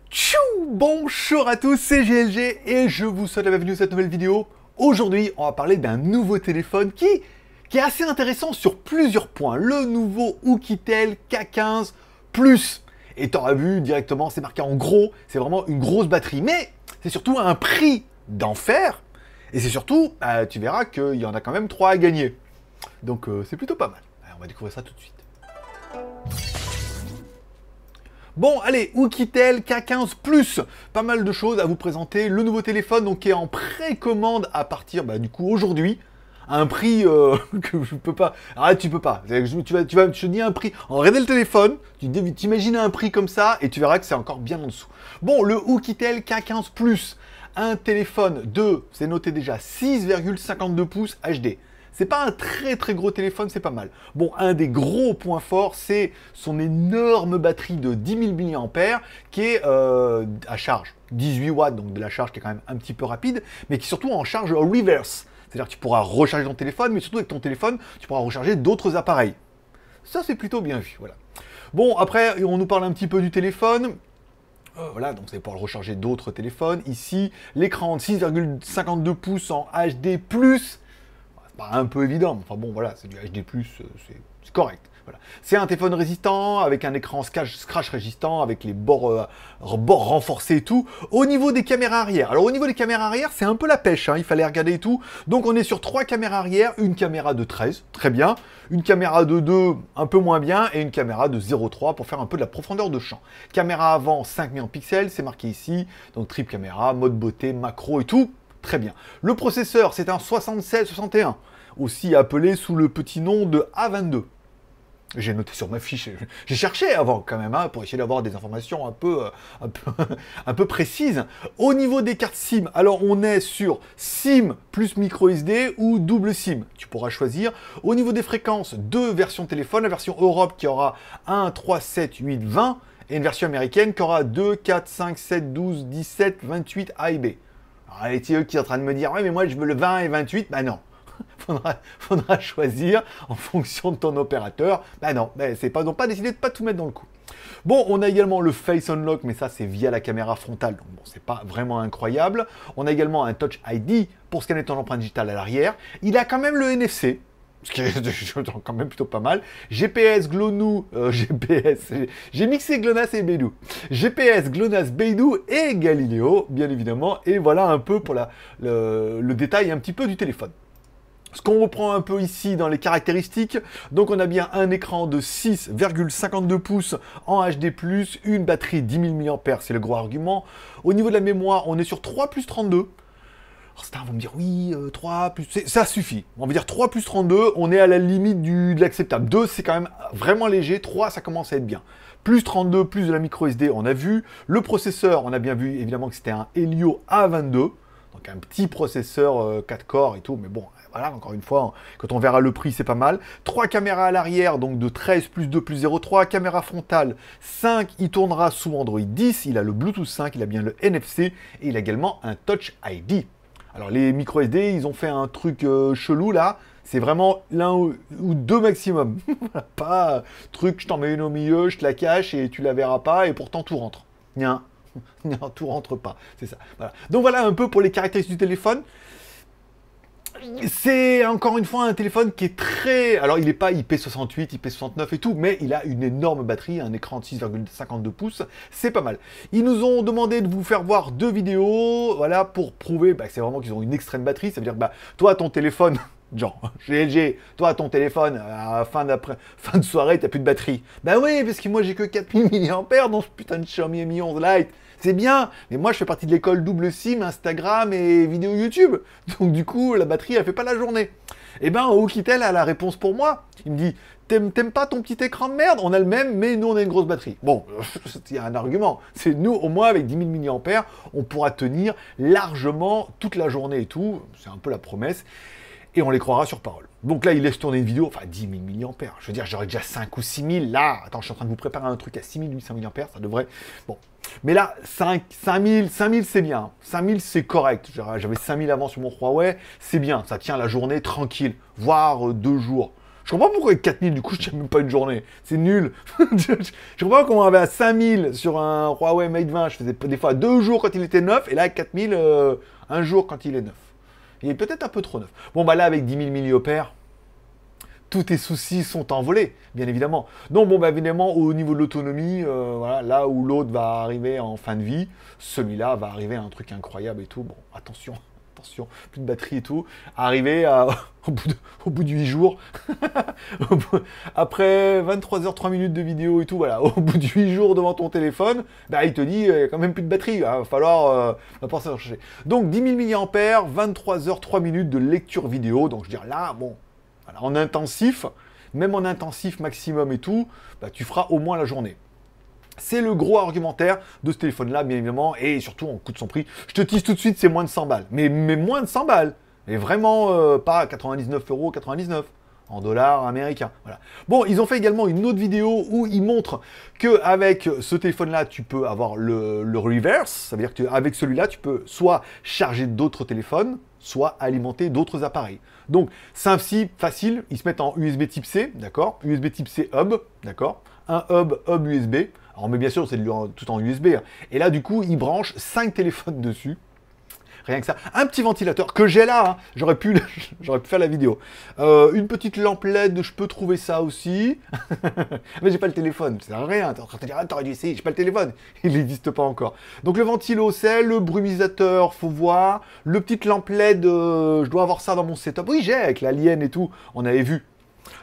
Tchou! Bonjour à tous, c'est GLG et je vous souhaite la bienvenue dans cette nouvelle vidéo. Aujourd'hui, on va parler d'un nouveau téléphone qui est assez intéressant sur plusieurs points. Le nouveau Oukitel K15 Plus. Et tu auras vu directement, c'est marqué en gros, c'est vraiment une grosse batterie. Mais c'est surtout un prix d'enfer. Et c'est surtout, tu verras qu'il y en a quand même 3 à gagner. Donc c'est plutôt pas mal. On va découvrir ça tout de suite. Bon, allez, Oukitel K15 Plus, pas mal de choses à vous présenter. Le nouveau téléphone, donc, qui est en précommande à partir, du coup, aujourd'hui, à un prix que je peux pas. Arrête, tu peux pas. Je te dis un prix. En regardant le téléphone, tu t'imagines un prix comme ça, et tu verras que c'est encore bien en dessous. Bon, le Oukitel K15 Plus, un téléphone de, c'est noté déjà, 6,52 pouces HD. C'est pas un très très gros téléphone, c'est pas mal. Bon, un des gros points forts, c'est son énorme batterie de 10 000 mAh qui est à charge 18 watts, donc de la charge qui est quand même un petit peu rapide, mais qui est surtout en charge reverse. C'est-à-dire que tu pourras recharger ton téléphone, mais surtout avec ton téléphone, tu pourras recharger d'autres appareils. Ça, c'est plutôt bien vu, voilà. Bon, après, on nous parle un petit peu du téléphone. Voilà, donc vous allez pouvoir le recharger d'autres téléphones. Ici, l'écran de 6,52 pouces en HD+. Pas un peu évident, enfin bon, voilà, c'est du HD+, c'est correct. Voilà. C'est un téléphone résistant, avec un écran scratch résistant, avec les bords renforcés et tout. Au niveau des caméras arrière, alors au niveau des caméras arrière, c'est un peu la pêche, hein, il fallait regarder et tout. Donc on est sur 3 caméras arrière, une caméra de 13, très bien, une caméra de 2, un peu moins bien, et une caméra de 0,3 pour faire un peu de la profondeur de champ. Caméra avant, 5 mégapixels, c'est marqué ici, donc triple caméra, mode beauté, macro et tout. Très bien. Le processeur, c'est un 7661, aussi appelé sous le petit nom de A22. J'ai noté sur ma fiche, j'ai cherché avant quand même, hein, pour essayer d'avoir des informations un peu précises. Au niveau des cartes SIM, alors on est sur SIM plus micro SD ou double SIM. Tu pourras choisir. Au niveau des fréquences, 2 versions téléphone, la version Europe qui aura 1, 3, 7, 8, 20, et une version américaine qui aura 2, 4, 5, 7, 12, 17, 28 A et B. Alors, les TE qui est en train de me dire, ouais, mais moi je veux le 20 et 28, non. faudra choisir en fonction de ton opérateur. Non, c'est pas, donc pas décidé de pas tout mettre dans le coup. Bon, on a également le Face Unlock, mais ça c'est via la caméra frontale, donc bon, c'est pas vraiment incroyable. On a également un Touch ID pour scanner ton empreinte digitale à l'arrière. Il a quand même le NFC. Ce qui est quand même plutôt pas mal. GPS, GLONASS, j'ai mixé GLONASS et Beidou. GPS, GLONASS, Beidou et Galileo, bien évidemment. Et voilà un peu pour le détail un petit peu du téléphone. Ce qu'on reprend un peu ici dans les caractéristiques, donc on a bien un écran de 6,52 pouces en HD+, une batterie 10 000 mAh, c'est le gros argument. Au niveau de la mémoire, on est sur 3 plus 32. Alors certains vont me dire, oui, 3 plus... Ça suffit. On va dire 3 plus 32, on est à la limite de l'acceptable. 2, c'est quand même vraiment léger. 3, ça commence à être bien. Plus 32, plus de la micro SD, on a vu. Le processeur, on a bien vu, évidemment, que c'était un Helio A22. Donc un petit processeur 4 corps et tout. Mais bon, voilà, encore une fois, quand on verra le prix, c'est pas mal. 3 caméras à l'arrière, donc de 13 plus 2 plus 0,3. Caméra frontale, 5. Il tournera sous Android 10. Il a le Bluetooth 5, il a bien le NFC. Et il a également un Touch ID. Alors les micro SD, ils ont fait un truc chelou là, c'est vraiment l'un ou 2 maximum. Pas truc, je t'en mets une au milieu, je te la cache et tu la verras pas et pourtant tout rentre. Non, tout rentre pas, c'est ça. Voilà. Donc voilà un peu pour les caractéristiques du téléphone. C'est encore une fois un téléphone qui est très... Alors il n'est pas IP68, IP69 et tout, mais il a une énorme batterie, un écran de 6,52 pouces, c'est pas mal. Ils nous ont demandé de vous faire voir 2 vidéos, voilà, pour prouver que c'est vraiment qu'ils ont une extrême batterie, ça veut dire que toi ton téléphone... Genre, GLG, toi, ton téléphone, à la fin de soirée, t'as plus de batterie. Oui, parce que moi, j'ai que 4000 mAh dans ce putain de Xiaomi Mi 11 Lite. C'est bien, mais moi, je fais partie de l'école double SIM, Instagram et vidéo YouTube. Donc, du coup, la batterie, elle fait pas la journée. Et Oukitel a la réponse pour moi. Il me dit, t'aimes pas ton petit écran de merde? On a le même, mais nous, on a une grosse batterie. Bon, il y a un argument. C'est nous, au moins, avec 10 000 mAh, on pourra tenir largement toute la journée et tout. C'est un peu la promesse. Et on les croira sur parole. Donc là, il laisse tourner une vidéo, enfin 10 000 mAh. Je veux dire, j'aurais déjà 5 ou 6 000. Là, attends, je suis en train de vous préparer un truc à 6 800 mAh, ça devrait... Bon. Mais là, 5 000, c'est bien. 5 000, c'est correct. J'avais 5 000 avant sur mon Huawei, c'est bien. Ça tient la journée tranquille, voire 2 jours. Je comprends pas pourquoi avec 4000, du coup, je tiens même pas une journée. C'est nul. Je comprends pas comment on avait à 5000 sur un Huawei Mate 20. Je faisais des fois 2 jours quand il était neuf, et là, avec 4000, un jour quand il est neuf. Il est peut-être un peu trop neuf. Bon, bah là, avec 10 000 milliampères, tous tes soucis sont envolés, bien évidemment. Donc, bon, bah évidemment, au niveau de l'autonomie, voilà, là où l'autre va arriver en fin de vie, celui-là va arriver à un truc incroyable et tout. Bon, attention, attention, plus de batterie et tout. Arriver au bout de 8 jours, après 23 heures 3 minutes de vidéo et tout, voilà, au bout de 8 jours devant ton téléphone, bah, il te dit, il n'y a quand même plus de batterie, il va falloir penser à chercher. Donc, 10 000 milliampères, 23 heures 3 minutes de lecture vidéo. Donc, je veux dire, là, bon, voilà, en intensif, même en intensif maximum et tout, bah, tu feras au moins la journée. C'est le gros argumentaire de ce téléphone-là, bien évidemment, et surtout en coût de son prix. Je te tease tout de suite, c'est moins de 100 balles. Mais moins de 100 balles. Et vraiment pas 99,99 € en dollars américains. Voilà. Bon, ils ont fait également une autre vidéo où ils montrent qu'avec ce téléphone-là, tu peux avoir le reverse. Ça veut dire qu'avec celui-là, tu peux soit charger d'autres téléphones, soit alimenter d'autres appareils. Donc, simple, facile, ils se mettent en USB type C, d'accord? USB type C hub, d'accord? Un hub USB. Alors, mais bien sûr, c'est tout en USB. Hein. Et là, du coup, ils branchent 5 téléphones dessus. Rien que ça. Un petit ventilateur que j'ai là, hein. J'aurais pu faire la vidéo. Une petite lampe LED, je peux trouver ça aussi. Mais j'ai pas le téléphone, ça sert à rien. T'es en train de te dire, ah, t'aurais dû essayer, j'ai pas le téléphone. Il n'existe pas encore. Donc le ventilo, c'est le brumisateur, faut voir. Le petite lampe LED, je dois avoir ça dans mon setup. Oui, j'ai, avec l'alien et tout, on avait vu.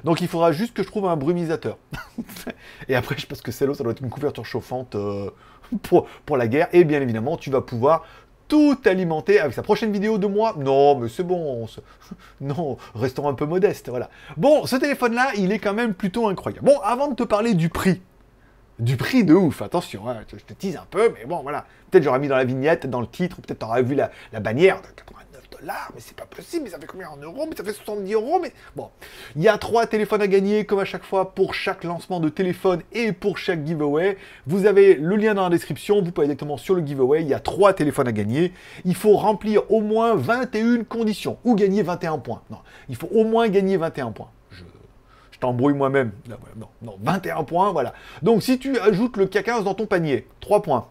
Donc il faudra juste que je trouve un brumisateur. Et après, je pense que celle-là, ça doit être une couverture chauffante pour la guerre. Et bien évidemment, tu vas pouvoir tout alimenter avec sa prochaine vidéo de moi. Non, mais c'est bon. Non, restons un peu modestes, voilà. Bon, ce téléphone-là, il est quand même plutôt incroyable. Bon, avant de te parler du prix de ouf, attention, hein, je te tease un peu, mais bon, voilà. Peut-être j'aurais mis dans la vignette, dans le titre, peut-être t'aurais vu la bannière de 89 $, mais c'est pas possible, mais ça fait combien en euros? Mais ça fait 70 €, mais bon. Il y a 3 téléphones à gagner, comme à chaque fois, pour chaque lancement de téléphone et pour chaque giveaway. Vous avez le lien dans la description, vous pouvez directement sur le giveaway, il y a 3 téléphones à gagner. Il faut remplir au moins 21 conditions, ou gagner 21 points. Non, il faut au moins gagner 21 points. Je t'embrouille moi-même. Non, 21 points, voilà. Donc, si tu ajoutes le K15 dans ton panier, 3 points.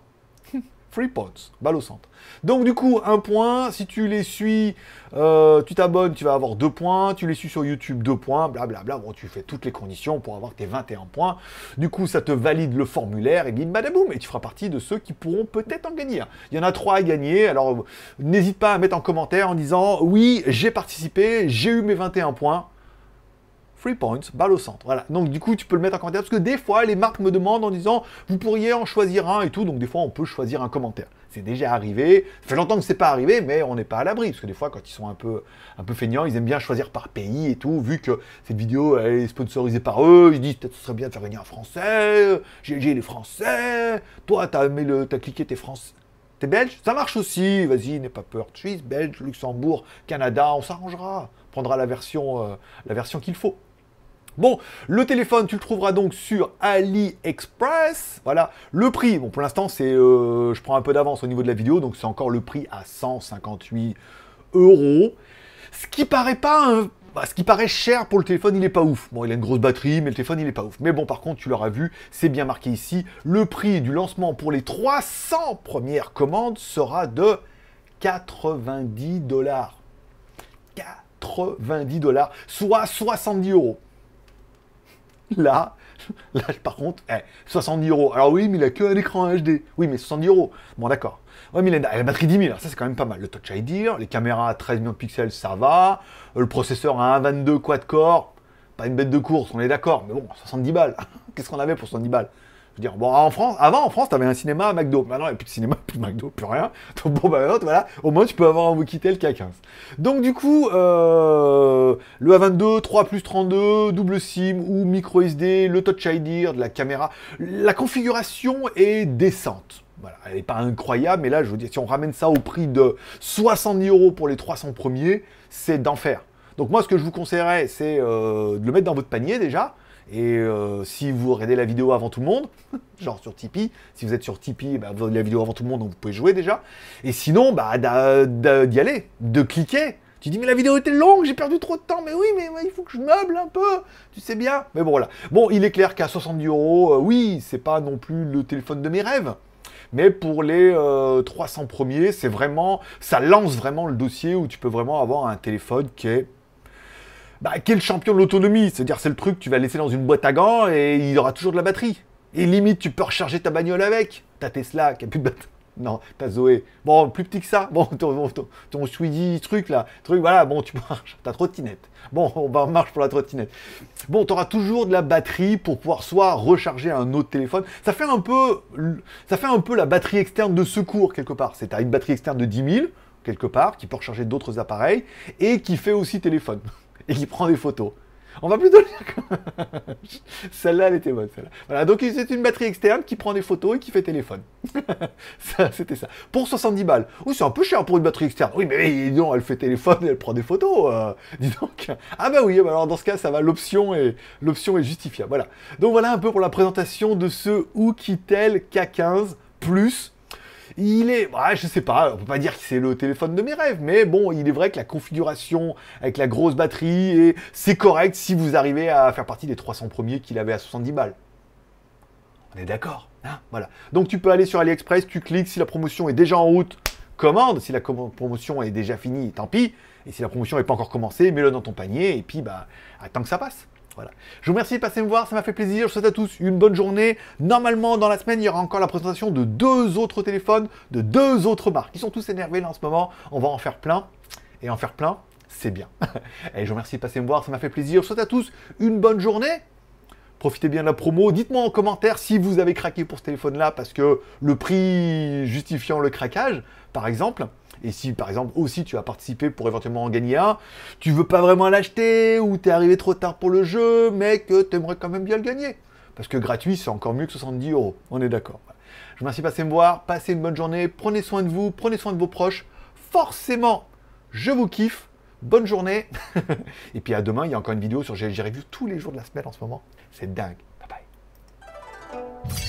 3 points, balle au centre. Donc, du coup, 1 point. Si tu les suis, tu t'abonnes, tu vas avoir 2 points. Tu les suis sur YouTube, 2 points, blablabla. Bon, tu fais toutes les conditions pour avoir tes 21 points. Du coup, ça te valide le formulaire et bim, badaboum. Et tu feras partie de ceux qui pourront peut-être en gagner. Il y en a 3 à gagner. Alors, n'hésite pas à mettre en commentaire en disant, oui, j'ai participé, j'ai eu mes 21 points. 3 points, balle au centre. Voilà. Donc, du coup, tu peux le mettre en commentaire. Parce que des fois, les marques me demandent en disant, vous pourriez en choisir un et tout. Donc, des fois, on peut choisir un commentaire. C'est déjà arrivé. Ça fait longtemps que c'est pas arrivé, mais on n'est pas à l'abri. Parce que des fois, quand ils sont un peu feignants, ils aiment bien choisir par pays et tout. Vu que cette vidéo, elle est sponsorisée par eux, ils disent, peut-être ce serait bien de faire venir un Français. J'ai les Français. Toi, t'as cliqué, t'es Français. T'es belge? Ça marche aussi. Vas-y, n'aie pas peur. Suisse, Belge, Luxembourg, Canada, on s'arrangera. On prendra la version qu'il faut. Bon, le téléphone, tu le trouveras donc sur AliExpress. Voilà, le prix, bon pour l'instant, c'est, je prends un peu d'avance au niveau de la vidéo, donc c'est encore le prix à 158 €. Ce qui paraît pas, ce qui paraît cher pour le téléphone, il est pas ouf. Bon, il a une grosse batterie, mais le téléphone, il est pas ouf. Mais bon, par contre, tu l'auras vu, c'est bien marqué ici. Le prix du lancement pour les 300 premières commandes sera de 90 $. 90 $, soit 70 €. Là, par contre, 70 €. Alors oui, mais il a que un écran HD. Oui, mais 70 €. Bon, d'accord. Ouais, mais il a la batterie 10 000, alors ça c'est quand même pas mal. Le Touch ID, les caméras à 13 millions de pixels, ça va. Le processeur à 1,22 quad-core, pas une bête de course, on est d'accord. Mais bon, 70 balles. Qu'est-ce qu'on avait pour 70 balles? Je veux dire, bon, avant en France, t'avais un cinéma à McDo. Maintenant, il n'y a plus de cinéma, plus de McDo, plus rien. Donc bon, bah voilà, au moins tu peux avoir un Oukitel K15. Donc du coup, le A22, 3+32, double SIM ou micro SD, le Touch ID, de la caméra. La configuration est décente. Voilà, elle n'est pas incroyable, mais là, je veux dire, si on ramène ça au prix de 70 € pour les 300 premiers, c'est d'enfer. Donc moi, ce que je vous conseillerais, c'est de le mettre dans votre panier déjà. Et si vous regardez la vidéo avant tout le monde, genre sur Tipeee, si vous êtes sur Tipeee, bah, vous regardez la vidéo avant tout le monde, donc vous pouvez jouer déjà. Et sinon, bah, d'y aller, de cliquer. Tu dis, mais la vidéo était longue, j'ai perdu trop de temps. Mais oui, mais il faut que je meuble un peu. Tu sais bien. Mais bon, voilà. Bon, il est clair qu'à 70 €, oui, c'est pas non plus le téléphone de mes rêves. Mais pour les 300 premiers, c'est vraiment, ça lance vraiment le dossier où tu peux vraiment avoir un téléphone qui est le champion de l'autonomie. C'est-à-dire, c'est le truc que tu vas laisser dans une boîte à gants et il y aura toujours de la batterie. Et limite, tu peux recharger ta bagnole avec. Ta Tesla qui a plus de batterie. Non, ta Zoé. Bon, plus petit que ça. Bon, ton Swiggy voilà, bon, tu marches. Ta trottinette. Bon, on marche pour la trottinette. Bon, tu auras toujours de la batterie pour pouvoir soit recharger un autre téléphone. Ça fait un peu la batterie externe de secours, quelque part. C'est une batterie externe de 10 000, quelque part, qui peut recharger d'autres appareils, et qui fait aussi téléphone. Et qui prend des photos. On va plutôt dire que... Celle-là, elle était bonne, celle-là. Voilà, donc c'est une batterie externe qui prend des photos et qui fait téléphone. C'était ça. Pour 70 balles. Oui, c'est un peu cher pour une batterie externe. Oui, mais dis donc, elle fait téléphone et elle prend des photos. Dis donc. Ah bah oui, alors dans ce cas, ça va, l'option est justifiable. Voilà. Donc voilà un peu pour la présentation de ce Oukitel K15 Plus. Il est, je sais pas, on peut pas dire que c'est le téléphone de mes rêves, mais bon, il est vrai que la configuration avec la grosse batterie, c'est correct si vous arrivez à faire partie des 300 premiers qu'il avait à 70 balles. On est d'accord, hein, voilà. Donc tu peux aller sur AliExpress, tu cliques, si la promotion est déjà en route, commande, si la promotion est déjà finie, tant pis, et si la promotion n'est pas encore commencée, mets-le dans ton panier, et puis attends que ça passe. Voilà. Je vous remercie de passer me voir, ça m'a fait plaisir. Je souhaite à tous une bonne journée. Normalement, dans la semaine, il y aura encore la présentation de 2 autres téléphones, de 2 autres marques. Ils sont tous énervés là en ce moment. On va en faire plein. Et en faire plein, c'est bien. Et je vous remercie de passer me voir, ça m'a fait plaisir. Je souhaite à tous une bonne journée. Profitez bien de la promo. Dites-moi en commentaire si vous avez craqué pour ce téléphone-là parce que le prix justifiant le craquage, par exemple. Et si, par exemple, aussi tu as participé pour éventuellement en gagner un, tu veux pas vraiment l'acheter ou t'es arrivé trop tard pour le jeu, mais que t'aimerais quand même bien le gagner. Parce que gratuit, c'est encore mieux que 70 €. On est d'accord. Je vous remercie de passer me voir. Passez une bonne journée. Prenez soin de vous. Prenez soin de vos proches. Forcément, je vous kiffe. Bonne journée. Et puis à demain, il y a encore une vidéo sur GLG Review tous les jours de la semaine en ce moment. C'est dingue. Bye bye.